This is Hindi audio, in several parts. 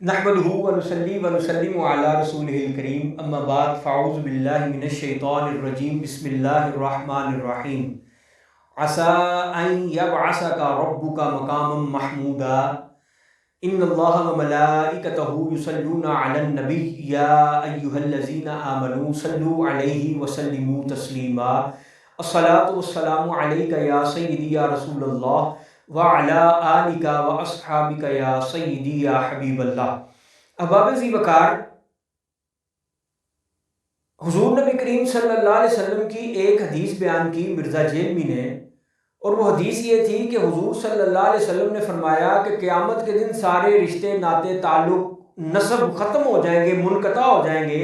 नहमदुहु व नुसल्ली व नुसल्लिमु अला रसूलिहिल करीम अम्मा बाद फ़अऊज़ु बिल्लाहि मिनश शैतानिर रजीम बिस्मिल्लाहिर रहमानिर रहीम असा अन यबअसका रब्बुका मकामम महमूदा इन्नल्लाहा व मलाइकतहु युसल्लूना अलन नबी या अय्युहल्लज़ीना आमनू सल्लु अलैहि व सल्लिमू तस्लीमा अस्सलातु वस्सलामु अलैका या सय्यदी या रसूलल्लाह व अला आलिका व अस्हाबिका या सय्यदी या हबीबल्लाह। अहबाब ज़ी वक़ार, हुज़ूर नबी करीम सल्लल्लाहु अलैहि वसल्लम की एक हदीस बयान की मिर्ज़ा जेलमी ने, और वो हदीस ये थी कि हुज़ूर सल्लल्लाहु अलैहि वसल्लम ने फरमाया कि क़यामत के दिन सारे रिश्ते नाते ताल्लुक़ नसब ख़त्म हो जाएंगे, मुनक़ता हो जाएंगे,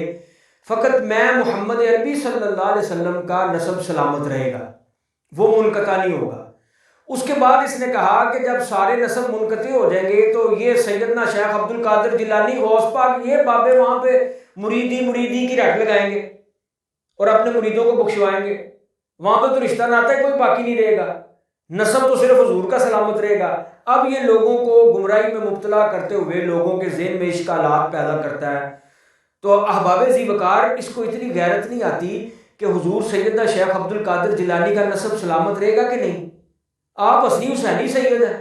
फ़कत मैं मोहम्मद अरबी सल्लल्लाहु अलैहि वसल्लम का नसब सलामत रहेगा, वो मुनक़ता नहीं होगा। उसके बाद इसने कहा कि जब सारे नसब मुनक़ती हो जाएंगे तो ये सैयदना शेख अब्दुल कादिर जिलानी गौस पाक ये बाबे वहाँ पे मुरीदी की रट लगाएंगे और अपने मुरीदों को बख्शवाएंगे। वहाँ पे तो रिश्ता नाता कोई बाकी नहीं रहेगा, नसब तो सिर्फ हुजूर का सलामत रहेगा। अब ये लोगों को गुमराही में मुब्तला करते हुए लोगों के ज़हन में इश्कालात पैदा करता है। तो अहबाब ज़ी वक़ार, इसको इतनी गैरत नहीं आती कि हुजूर सैयदना शेख अब्दुल कादिर जिलानी का नसब सलामत रहेगा कि नहीं। आप हसनी हुसैनी सैयद हैं,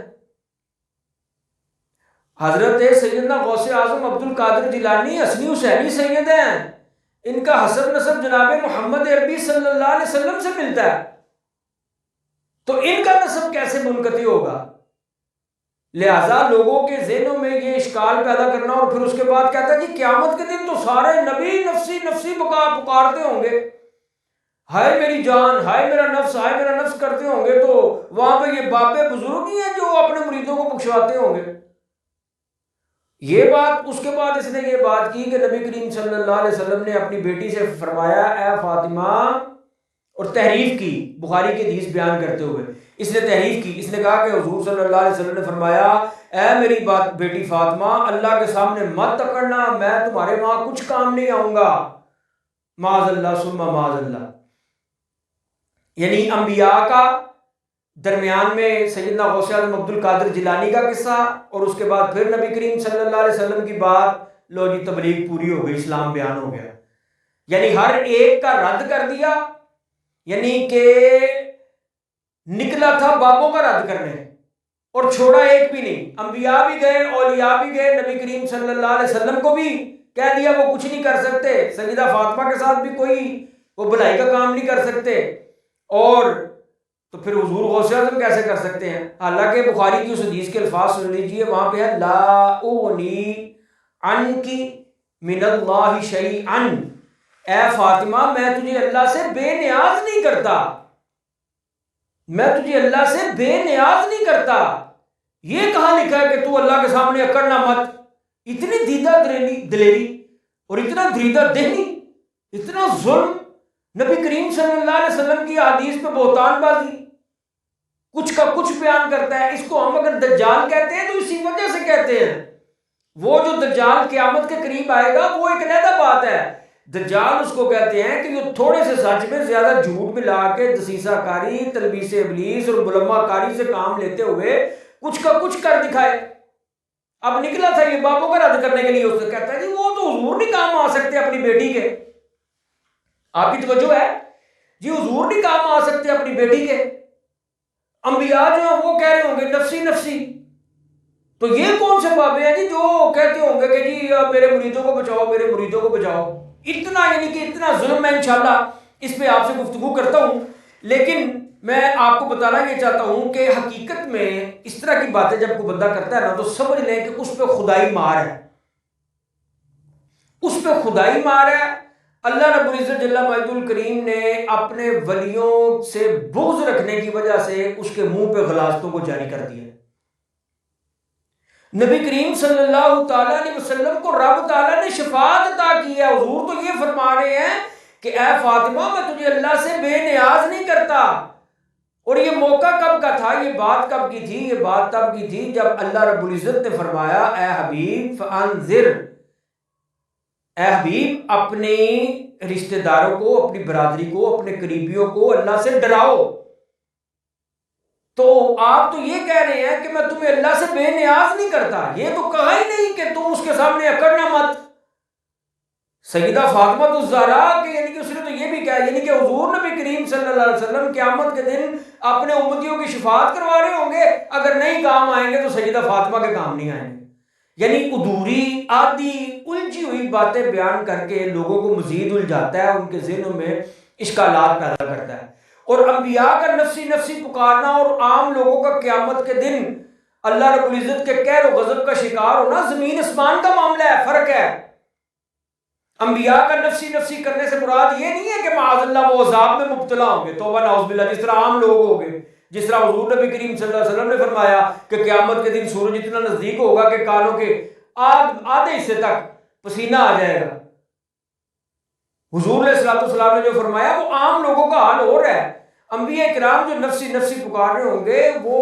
हजरत सैयदना गौसे आजम अब्दुल कादिर जिलानी हसनी हुसैनी सैयद हैं। इनका हसब नसब जनाब मोहम्मद अरबी सल्लल्लाहु अलैहि वसल्लम से मिलता है, तो इनका नसब कैसे मुनक़ती होगा। लिहाजा लोगों के ज़हनों में ये इश्काल पैदा करना, और फिर उसके बाद कहता है जी क़यामत के दिन तो सारे नबी नफसी नफसी पुकारते होंगे, हाय मेरी जान, हाय मेरा नफ्स करते होंगे, तो वहां पे ये बाबे बुजुर्ग ही हैं जो अपने मुरीदों को बख्शवाते होंगे। ये बात, उसके बाद इसने ये बात की कि नबी करीम सल्लल्लाहु अलैहि वसल्लम ने अपनी बेटी से फरमाया ए फातिमा, और तहरीफ की, बुखारी के हदीस बयान करते हुए इसने तहरीफ की। इसने कहा कि हुजूर सल्लल्लाहु अलैहि वसल्लम ने फरमाया ए मेरी बात बेटी फातिमा, अल्लाह के सामने मत तकड़ना, मैं तुम्हारे वहां कुछ काम नहीं आऊंगा। माज़अल्लाह सुम्मा माज़अल्लाह। यानी अंबिया का दरमियान में सैयदना गौसे आज़म अब्दुल कादिर जिलानी का किस्सा, और उसके बाद फिर नबी करीम सल्लल्लाहु अलैहि वसल्लम की बात, लो जी तबलीग पूरी हो गई, इस्लाम बयान हो गया। यानी हर एक का रद्द कर दिया, यानी कि निकला था बाबों का रद्द करने और छोड़ा एक भी नहीं। अंबिया भी गए, औलिया भी गए, नबी करीम सल्लल्लाहु अलैहि वसल्लम को भी कह दिया वो कुछ नहीं कर सकते। सैयदा फातिमा के साथ भी कोई वो भलाई का काम नहीं कर सकते, और तो फिर हुजूर गौसे आज़म कैसे कर सकते हैं। हालांकि बुखारी की उस हदीस के अल्फाज सुन लीजिए, वहां पे है ला उनी अन्की मिनल्लाहि शैअन, ए फातिमा मैं तुझे अल्लाह से बेनियाज नहीं करता, मैं तुझे अल्लाह से बेनियाज नहीं करता। ये कहां लिखा है कि तू अल्लाह के सामने अकड़ना मत। इतनी दीदा दिलेरी और इतना दरीदा देही, इतना जुल्म। नबी करीम सल्लल्लाहु अलैहि वसल्लम की हदीस पे बोहतानबाजी, कुछ का कुछ बयान करता है। इसको हम अगर दज्जाल कहते हैं तो इसी वजह से कहते हैं। वो जो दज्जाल क़यामत के करीब आएगा वो एक अलग बात है। दज्जाल उसको कहते हैं कि जो थोड़े से सच में ज्यादा झूठ मिला के दसीसाकारी, तलबीस इब्लीस और मुलम्माकारी से काम लेते हुए कुछ का कुछ कर दिखाए। अब निकला था ये बाबों का रद्द करने के लिए, उसने कहता है जी वो तो हुजूर नहीं काम आ सकते अपनी बेटी के। आपकी तवज्जो है जी, हुजूर नहीं काम आ सकते अपनी बेटी के। अंबिया जो है वो कह रहे होंगे नफसी नफसी, तो ये कौन से बाबे हैं जी जो कहते होंगे कि जी मेरे मुरीदों को बचाओ, मेरे मुरीदों को बचाओ। इतना, यानी कि इतना जुल्म है। इंशाल्लाह इस पे आपसे गुफ्तगू करता हूं, लेकिन मैं आपको बताना ये चाहता हूं कि हकीकत में इस तरह की बातें जब कोई बंदा करता है ना, तो समझ लें कि उस पर खुदाई मार है, उस पर खुदाई मार है। अल्लाह रब्बुल इज्जत जल्ला मजदुल करीम ने अपने वलियों से बुग़्ज़ रखने की वजह से उसके मुंह पे गलाज़तों को जारी कर दिया। नबी करीम सल्लल्लाहु ताला अलैहि वसल्लम को रब ताला ने शफाअत अता की है। हुजूर तो ये फरमा रहे हैं कि ए फातिमा मैं तुझे अल्लाह से बेनियाज नहीं करता। और ये मौका कब का था, ये बात कब की थी? ये बात तब की थी जब अल्लाह रब्बुल इज्जत ने फरमाया ए हबीब फअंज़िर, ए हबीब अपने रिश्तेदारों को, अपनी बरादरी को, अपने करीबियों को अल्लाह से डराओ। तो आप तो ये कह रहे हैं कि मैं तुम्हें अल्लाह से बेनियाज नहीं करता, ये तो कहा ही नहीं कि तुम उसके सामने अकड़ना मत। सईदा फातिमा तो ज़हरा के यानी कि उसने तो ये भी कहा, यानी कि हुजूर नबी करीम सल्लल्लाहु अलैहि वसल्लम क़यामत के दिन अपने उम्मतियों की शिफात करवा रहे होंगे, अगर नहीं काम आएंगे तो सईदा फातिमा के काम नहीं आएंगे। यानी अधूरी आधी उलझी हुई बातें बयान करके लोगों को मजीद उलझाता है, उनके ज़हनों में इश्कालात पैदा करता है। और अंबिया का नफसी नफसी पुकारना और आम लोगों का क़यामत के दिन अल्लाह रब्बुल इज्जत के कहर और गज़ब का शिकार होना ज़मीन आसमान का मामला है, फ़र्क है। अंबिया का नफसी नफसी करने से मुराद ये नहीं है कि माअज़ल्लाह वो अज़ाब में मुब्तला होंगे, तौबा नाउज़ुबिल्लाह, जिस तरह आम लोग होंगे। जिस तरह हुजूर नबी करीम सल्लल्लाहु अलैहि वसल्लम ने फरमाया कि क़यामत के दिन सूरज इतना नज़दीक होगा कि कानों के आधे हिस्से तक पसीना आ जाएगा। हुजूर सल्लल्लाहु ने जो फरमाया वो आम लोगों का हाल हो रहा है। अंबिया किराम जो नफसी नफसी पुकार रहे होंगे वो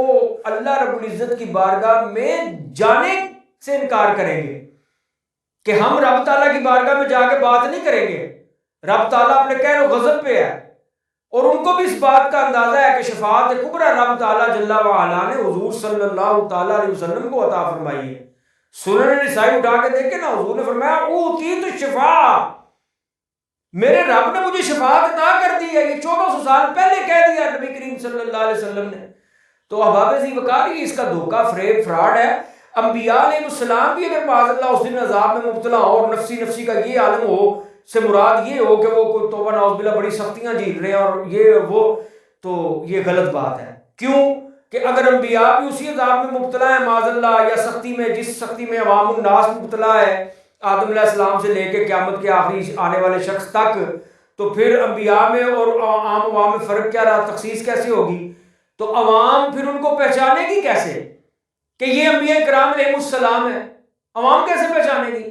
अल्लाह रब्बुल इज्जत की बारगाह में जाने से इनकार करेंगे कि हम रब ताला की बारगाह में जाके बात नहीं करेंगे, रब ताला अपने कहर गज़ब पे है। और उनको भी इस बात का अंदाजा है कि शफाअत कुबरा रब ताला जल्ला व अला ने हुजूर सल्लल्लाहु ताला अलैहि वसल्लम को अता फरमाई है। सुनन निसाई उठा के देखे ना, हुजूर ने फरमाया ऊती तो शफा, मेरे रब ने मुझे शफाअत अता कर दी है। ये 1400 साल पहले कह दिया नबी करीम सल्लल्लाहु अलैहि वसल्लम ने। तो अहबाब ज़ी वक़ार ये इसका धोखा फ्रेब फ्रॉड है। अंबिया अलैहिस्सलाम भी अगर माज़अल्लाह उस दिन अज़ाब में मुब्तला हो और नफसी नफसी का ये आलम हो से मुराद ये हो कि वो कोई तौबा नाउज़ुबिल्लाह बड़ी सख्तियां झेल रहे हैं और ये वो, तो ये गलत बात है। क्यों कि अगर अंबिया भी उसी अज़ाब में मुब्तला है माज़अल्लाह, या सख्ती में, जिस सख्ती में अवामुन नास मुब्तला है आदम अलैहिस्सलाम से लेके क़यामत के आखिरी आने वाले शख्स तक, तो फिर अंबिया में और आम अवाम में फ़र्क क्या रहा, तखसीस कैसे होगी? तो अवाम फिर उनको पहचानेगी कैसे कि ये अंबिया किराम अलैहिमुस्सलाम है? अवाम कैसे पहचानेगी?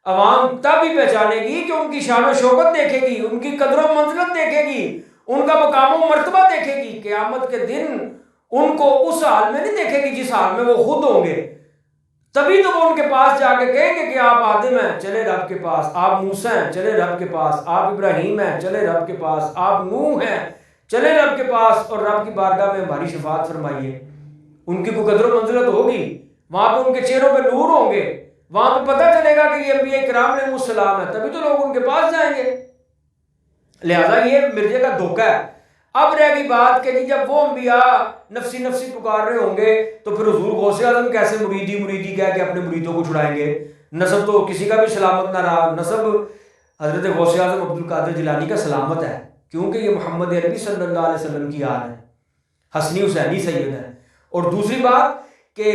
अवाम तब ही पहचानेगी कि उनकी शान और शौकत देखेगी, उनकी कदर और मंजिलत देखेगी, उनका मकाम और मर्तबा देखेगी। क़यामत के दिन उनको उस हाल में नहीं देखेगी जिस हाल में वो खुद होंगे। तभी तो वो उनके पास जाके कहेंगे कि आप आदम हैं, चले रब के पास, आप मूसा हैं, चले रब के पास, आप इब्राहीम हैं, चले रब के पास, आप नूह हैं, चले रब के पास, और रब की बारगाह में हमारी शफाअत फरमाइए। उनकी कोई कदर मंजिलत होगी, वहां पर उनके चेहरों पे नूर होंगे, वहां पर पता चलेगा कि ये अंबिया किराम अलैहिमुस्सलाम है, तभी तो लोग उनके पास जाएंगे। लिहाजा ये मिर्जे का धोखा है। अब रह गई बात कि जी जब वो अंबिया नफसी नफसी पुकार रहे होंगे तो फिर हुजूर गौसे आज़म कैसे मुरीदी मुरीदी कह के अपने मुरीदों को छुड़ाएंगे? नसब तो किसी का भी सलामत ना रहा। नसब हजरत गौसे आज़म अब्दुल कादिर जिलानी का सलामत है, क्योंकि ये मोहम्मद अरबी सल्लल्लाहु अलैहि वसल्लम की आल है, हसनी हुसैनी सैयद है। और दूसरी बात कि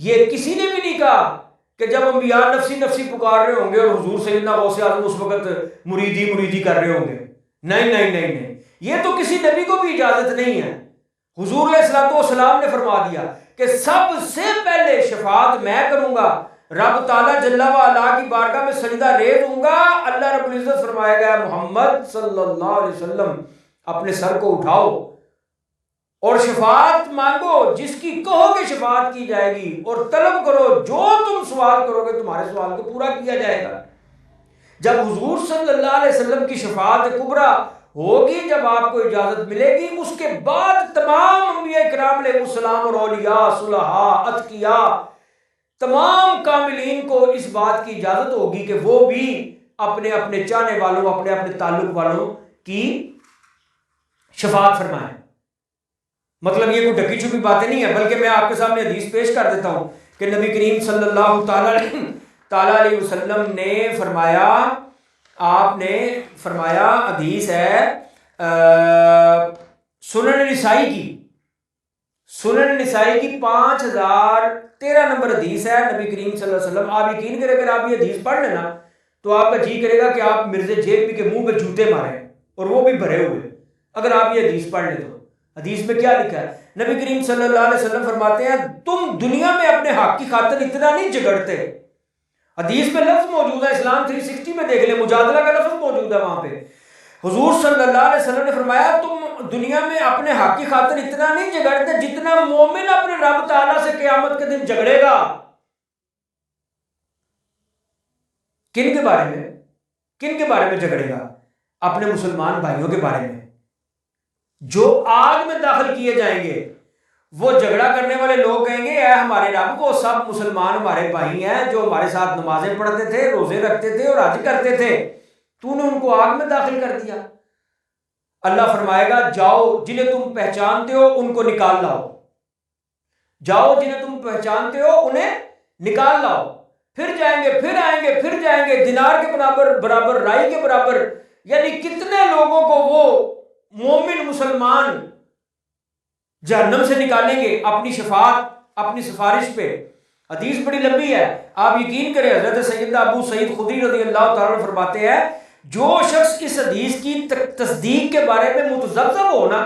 ये किसी ने भी नहीं कहा कि जब अंबिया नफसी नफसी पुकार रहे होंगे और हुजूर सैयदना गौसे आज़म उस वक्त मुरीदी मुरीदी कर रहे होंगे। नहीं नहीं नहीं नहीं, ये तो किसी नबी को भी इजाजत नहीं है। हुजूर अलैहिस्सलाम ने फरमा दिया कि सबसे पहले शफाअत मैं करूंगा, रब ताला जल्ला व अला की बारगाह में सजदा रेज़ दूंगा। अल्लाह रब्बुल इज्जत फरमाएगा मोहम्मद सल्लल्लाहु अलैहि वसल्लम अपने सर को उठाओ और शफाअत मांगो, जिसकी कहोगे शफाअत की जाएगी, और तलब करो जो तुम सवाल करोगे तुम्हारे सवाल को पूरा किया जाएगा। जब हुजूर सल्लल्लाहु अलैहि वसल्लम की शफाअत कुबरा होगी, जब आपको इजाजत मिलेगी, उसके बाद तमाम अंबिया किराम अलैहिस्सलाम और औलिया सुलहा अतकिया तमाम कामिलीन को इस बात की इजाजत होगी कि वो भी अपने अपने चाहने वालों, अपने अपने ताल्लुक वालों की शफाअत फरमाएं। मतलब ये कोई ढकी छुपी बातें नहीं है, बल्कि मैं आपके सामने हदीस पेश कर देता हूं कि नबी करीम सल्लल्लाहु ताला अलैहि वसल्लम ने फरमाया, आपने फरमाया, हदीस है सुनन निसाई की, सुनन निसाई की 5013 नंबर हदीस है। नबी करीम सल्लल्लाहु अलैहि वसल्लम, आप यकीन करें अगर आप ये हदीस पढ़ लेना तो आपका जी करेगा कि आप मिर्जे जेबी के मुंह पे जूते मारें, और वो भी भरे हुए, अगर आप ये हदीस पढ़ ले तो। हदीस में क्या लिखा है? नबी करीम सल्लल्लाहु अलैहि वसल्लम फरमाते हैं तुम दुनिया में अपने हक की खातिर इतना नहीं झगड़ते। हदीस में लफ्ज मौजूद है, इस्लाम 360 में देख ले, मुजादला का लफ्ज मौजूद है वहां पे। हुजूर सल्लल्लाहु अलैहि वसल्लम ने फरमाया तुम दुनिया में अपने हक की खातिर इतना नहीं झगड़ते जितना मोमिन अपने रब ताला से क़यामत के दिन झगड़ेगा। किन के बारे में? किन के बारे में झगड़ेगा? अपने मुसलमान भाइयों के बारे में जो आग में दाखिल किए जाएंगे, वो झगड़ा करने वाले लोग कहेंगे ऐ हमारे रब, वो सब मुसलमान हमारे भाई हैं जो हमारे साथ नमाजें पढ़ते थे, रोजे रखते थे और हज करते थे, तूने उनको आग में दाखिल कर दिया। अल्लाह फरमाएगा जाओ जिन्हें तुम पहचानते हो उनको निकाल लाओ, जाओ जिन्हें तुम पहचानते हो उन्हें निकाल लाओ। फिर जाएंगे, फिर आएंगे, फिर जाएंगे, दिनार के बराबर बराबर, राई के बराबर, यानी कितने लोगों को वो मोमिन मुसलमान जहन्नम से निकालेंगे अपनी शफात, अपनी सिफारिश पे। हदीस बड़ी लंबी है, आप यकीन करें, हजरत सैयदना अबू सईद खुदरी रज़ी अल्लाह तआला अन्हु फरमाते हैं, जो शख्स इस हदीस की तस्दीक के बारे में मुतज़ब्ज़ब हो ना,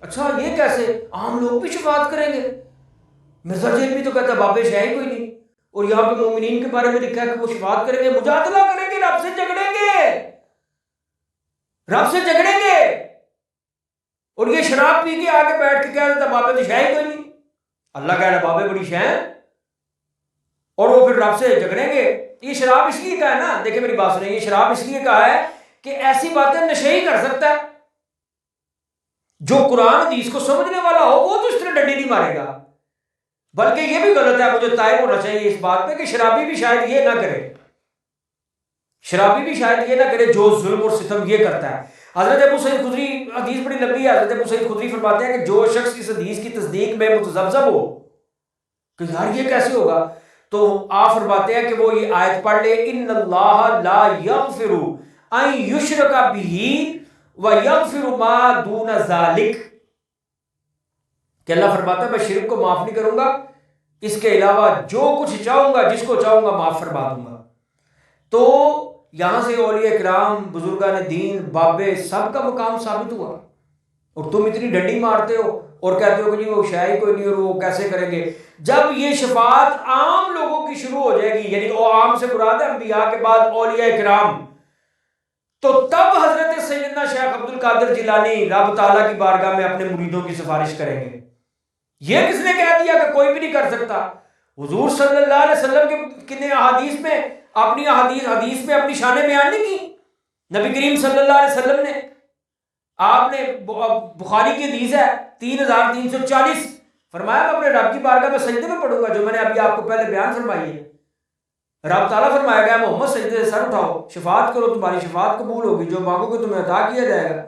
अच्छा ये कैसे, आम लोग भी शफात करेंगे, मिर्जा जेल भी तो कहता बाबे शाह ही कोई नहीं, और यहाँ पे मोमिनीन के बारे में लिखा है कि वो शफात करेंगे, मुजादला करेंगे, रब से झगड़ेंगे, रब से झगड़ेंगे। और ये शराब पी के आके बैठ के कह देता बाबे तो शाह ही कोई नहीं, अल्लाह कह रहा बाबे बड़ी शाह, और वो फिर रब से झगड़ेंगे। ये शराब इसलिए कहा है ना, देखिए मेरी बात सुनिए, ये शराब इसलिए कहा है कि ऐसी बातें नशे ही कर सकता है, जो कुरान हदीस को समझने वाला हो वो तो इस तरह डंडी नहीं मारेगा। बल्कि ये भी गलत है, मुझे तायब होना चाहिए इस बात पे कि शराबी भी शायद ये ना करे, शराबी भी शायद ये ना करे जो जुल्म और सितम ये करता है। हजरत अबू सईद खुदरी, हदीस बड़ी लंबी है, हजरत अबू सईद खुदरी फरमाते हैं कि जो शख्स इस हदीस की तस्दीक में मुतज़ब्ज़ब हो कि यार ये कैसे होगा, तो आप फरमाते हैं कि वो ये आयत पढ़ ले, इन्नल्लाह ला यग़फ़िरु अन युश्रका बिही व यग़फ़िरु मा दूना ज़ालिक, कि अल्लाह फरमाता है मैं शिर्क को माफ नहीं करूंगा, इसके अलावा जो कुछ चाहूंगा, जिसको चाहूंगा माफ फरमा दूंगा। तो यहां से औलिया किराम, बुजुर्गान दीन, बाबे, सबका मुकाम साबित हुआ। और तुम इतनी डंडी मारते हो और कहते हो कि जी वो शाही कोई नहीं और वो कैसे करेंगे। जब ये शफात आम लोगों की शुरू हो जाएगी, यानी वो आम से मुराद है अंबिया के बाद औलिया किराम, तो तब हजरत सैयदना शेख अब्दुल कादिर जिलानी रब ताला की बारगाह में अपने मुरीदों की सिफारिश करेंगे। ये किसने कह दिया कि कोई भी नहीं कर सकता? हुजूर सल्लल्लाहु अलैहि वसल्लम के ने हदीस में अपनी हदीस में अपनी शान बयान नहीं की। नबी करीम सल्लल्लाहु अलैहि वसल्लम ने, आपने बुखारी की हदीस है 3340, फरमाया मैं अपने रब की बारगाह में सजदे में पढ़ूंगा, जो मैंने अभी आपको पहले बयान फरमाई है। रब ताला फरमाएगा मोहम्मद सजदे से सर उठाओ, शफात करो, तुम्हारी शफात कबूल होगी, जो मांगोगे तुम्हें अता किया जाएगा।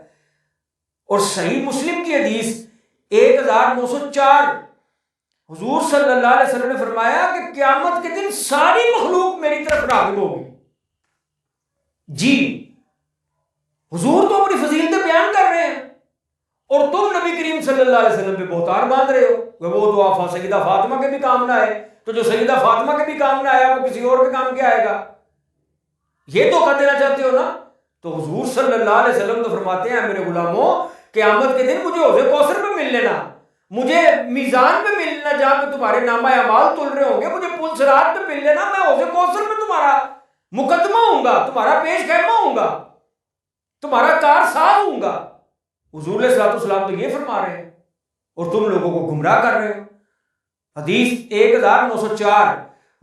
और सही मुस्लिम की हदीस 1904, हुजूर सल्लल्लाहु अलैहि वसल्लम ने फरमाया कि क़यामत के दिन सारी मखलूक मेरी तरफ राग़िब होगी। जी, हुजूर तो अपनी फजीलतें बयान कर रहे हैं और तुम नबी करीम सल्लल्लाहु अलैहि वसल्लम पे बहुतार बांध रहे हो। वो तो सईदा फातिमा के भी काम ना आए, तो जो सईदा फातिमा के भी काम ना आया वो किसी और के काम क्या आएगा? ये धोखा देना चाहते हो ना। तो हुजूर सल्लल्लाहु अलैहि वसल्लम तो फरमाते हैं मेरे गुलामों, क़यामत के दिन मुझे हौज़े कौसर पे मिल लेना, मुझे मीज़ान पे मिल लेना, जहां पे तुम्हारे नामा अमाल तुल रहे होंगे, मुझे पुल सिरात पे मिल लेना, मैं हौज़े कौसर में तुम्हारा मुकदमा होऊंगा, तुम्हारा पेश खैमा होऊंगा, तुम्हारा कार साज होऊंगा। हुजूर सल्लल्लाहु तो ये फरमा रहे हैं और तुम लोगों को गुमराह कर रहे हो। हदीस 1904,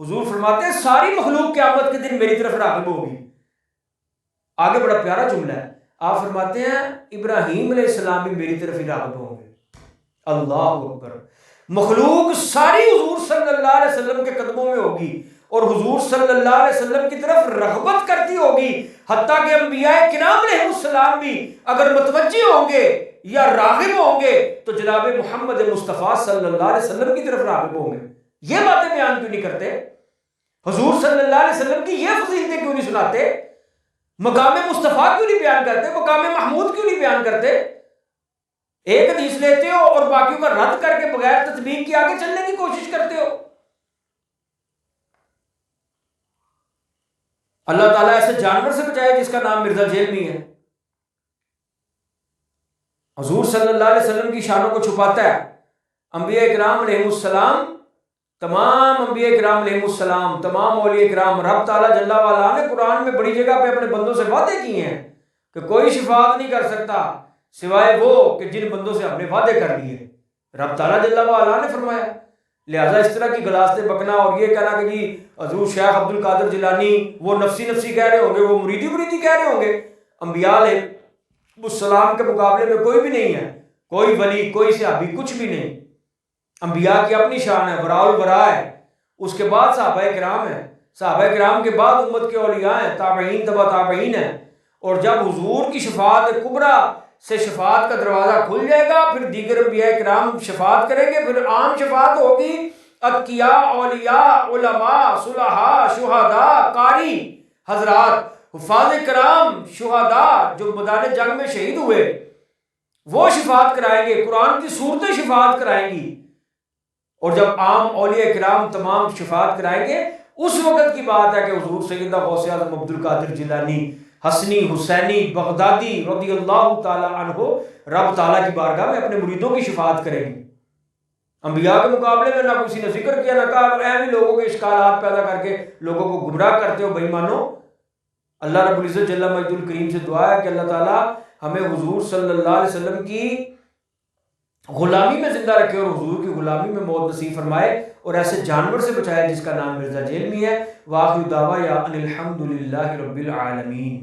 हुजूर फरमाते हैं सारी मखलूक क़यामत के दिन मेरी तरफ राग़िब होगी। आगे बड़ा प्यारा जुमला है, आप फरमाते हैं इब्राहीम अलैहिस्सलाम भी मेरी तरफ ही राग़िब होंगे। अल्लाहु अकबर। मखलूक सारी हुजूर सल्लल्लाहु अलैहि वसल्लम के कदमों में होगी और हुजूर सल्लल्लाहु अलैहि वसल्लम की तरफ रग़बत करती होगी। हत्ता के अंबिया किराम अलैहिस्सलाम भी अगर मुतवज्जि होंगे या राग़िब होंगे तो जनाब मोहम्मद मुस्तफ़ा सल्लल्लाहु अलैहि वसल्लम की तरफ राग़िब होंगे। ये बातें बयान क्यों नहीं करते? हुजूर सल्लल्लाहु अलैहि वसल्लम की ये फजीलतें क्यों नहीं सुनाते? मकाम मुस्तफ़ा क्यों नहीं बयान करते? मकाम महमूद क्यों नहीं बयान करते? एक हदीस लेते हो और बाकियों का रद्द करके बगैर तस्बीह के आगे चलने की कोशिश करते हो। अल्लाह ताला ऐसे जानवर से बचाए जिसका नाम मिर्जा जेलमी है। हुजूर सल्लल्लाहु अलैहि वसल्लम की शानों को छुपाता है। अंबिया किराम अलैहिमुस्सलाम, तमाम अंबिया किराम अलैहिमुस्सलाम, तमाम औलिया किराम, रब ताला जल्ला वाला ने कुरान में बड़ी जगह पे अपने बंदों से वादे किए हैं कि कोई शिफात नहीं कर सकता सिवाय वो कि जिन बंदों से अपने वादे कर लिए। रब ताला जल्ला वाला ने फरमाया। लिहाजा इस तरह की गलास्ते बकना और ये कहना कि जी हजूर शेख अब्दुल कादिर जिलानी वो नफसी नफसी कह रहे होंगे, वो मुरीदी मुरीदी कह रहे होंगे, अंबिया अलैहिस्सलाम के मुकाबले में कोई भी नहीं है, कोई वली, कोई सहाबी, कुछ भी नहीं। अंबिया की अपनी शान है, वराउल वरा है, उसके बाद सहाबाए किराम है, सहाबाए किराम के बाद उम्मत के औलिया हैं, ताबईन तबा ताबईन है। और जब हुजूर की शफात कुबरा से शफात का दरवाज़ा खुल जाएगा, फिर दीगर अंबिया किराम शफात करेंगे, फिर आम शफात होगी। अतकिया, औलिया, उलमा, सुलहा, शुहदा, कारी हजरात, हुफ़ाज़ कराम, शुहदा जो मैदान जंग में शहीद हुए, वो शफात कराएंगे, कुरान की सूरतें शफात कराएंगी। और जब आम औलिया किराम तमाम शफात कराएंगे, उस वक़्त की बात है कि हुजूर सैयदना गौसे आज़म अब्दुल कादिर जिलानी हसनी हुसैनी बगदादी रज़ियल्लाहु ताला अन्हु रब ताला की बारगाह में अपने मुरीदों की शफात करेंगे। अंबिया के मुकाबले में ना किसी ने जिक्र किया, ना कहा ऐसे लोगों के इश्कालात पैदा करके लोगों को गुमराह करते हो बेईमानो। अल्लाह रब्बुल इज़्ज़त जल्ला मजदुल करीम से दुआ है कि अल्लाह ताला हमें हुजूर सल्लल्लाहु अलैहि वसल्लम की गुलामी में जिंदा रखे और हुजूर की गुलामी में मौत नसीब फरमाए, और ऐसे जानवर से बचाए जिसका नाम मिर्जा जेलमी है। वाखिर दावा या अनिल हम्दुलिल्लाहि रब्बिल आलमीन।